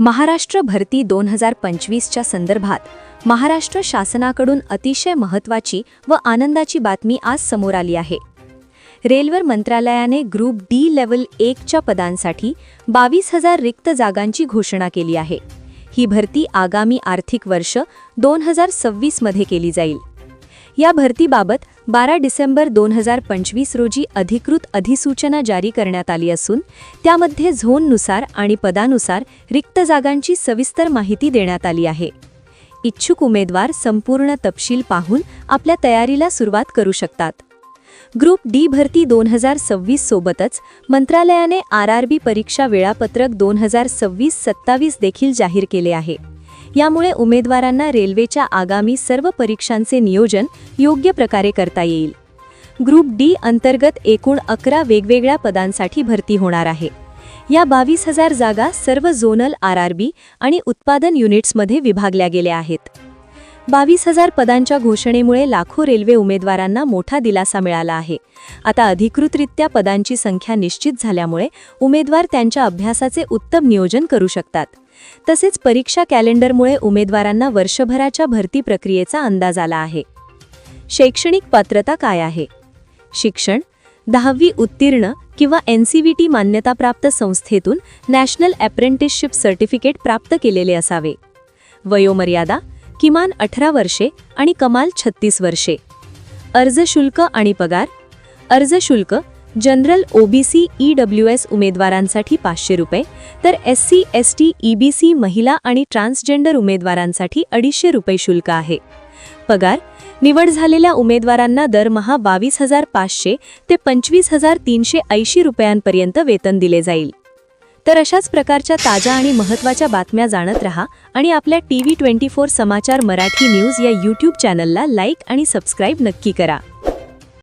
महाराष्ट्र भरती 2025च्या संदर्भात महाराष्ट्र शासनाकडून अतिशय महत्त्वाची व आनंदाची बातमी आज समोर आली आहे. रेल्वे मंत्रालयाने ग्रुप डी लेव्हल 1च्या पदांसाठी 22,000 रिक्त जागांची घोषणा केली आहे. ही भरती आगामी आर्थिक वर्ष 2026 मध्ये केली जाईल. या भरतीबाबत 12 डिसेंबर 2025 रोजी अधिकृत अधिसूचना जारी करण्यात आली असून त्यामध्ये झोननुसार आणि पदानुसार रिक्त जागांची सविस्तर माहिती देण्यात आली आहे. इच्छुक उमेदवार संपूर्ण तपशील पाहून आपल्या तयारीला सुरुवात करू शकतात. ग्रुप डी भरती 2026 सोबतच मंत्रालयाने आरआरबी परीक्षा वेळापत्रक 2026-27 देखील जाहीर केले आहे. यामुळे उमेदवारांना रेल्वेच्या आगामी सर्व परीक्षांचे नियोजन योग्य प्रकारे करता येईल. ग्रुप डी अंतर्गत एकूण 11 वेगवेगळ्या पदांसाठी भरती होणार आहे. या 22,000 जागा सर्व झोनल आरआरबी आणि उत्पादन युनिट्समध्ये विभागल्या गेल्या आहेत. 22,000 पदांच्या घोषणेमुळे लाखो रेल्वे उमेदवारांना मोठा दिलासा मिळाला आहे. आता अधिकृतरित्या पदांची संख्या निश्चित झाल्यामुळे उमेदवार त्यांच्या अभ्यासाचे उत्तम नियोजन करू शकतात. तसेच परीक्षा कॅलेंडरमुळे उमेदवारांना वर्षभराच्या भरती प्रक्रियेचा अंदाज आला आहे. शैक्षणिक पात्रता काय आहे? शिक्षण 10वी उत्तीर्ण किंवा NCVT मान्यताप्राप्त संस्थेतून नॅशनल अप्रेंटिसशिप सर्टिफिकेट प्राप्त केलेले असावे. वयोमर्यादा किमान 18 वर्षे आणि कमाल 36 वर्षे. अर्ज शुल्क आणि पगार. अर्ज शुल्क जनरल OBC EWS उमेदवारांसाठी 500 रुपये, तर SC ST EBC महिला आणि ट्रान्सजेंडर उमेदवारांसाठी 250 रुपये शुल्क आहे. पगार निवड झालेल्या उमेदवारांना दरमहा 22,500 ते 25,380 रुपयांपर्यंत वेतन दिले जाईल. तर अशाच प्रकारच्या ताज्या आणि महत्त्वाच्या बातम्या जाणत रहा आणि आपल्या TV24 समाचार मराठी न्यूज या YouTube चॅनलला लाईक आणि सबस्क्राईब नक्की करा.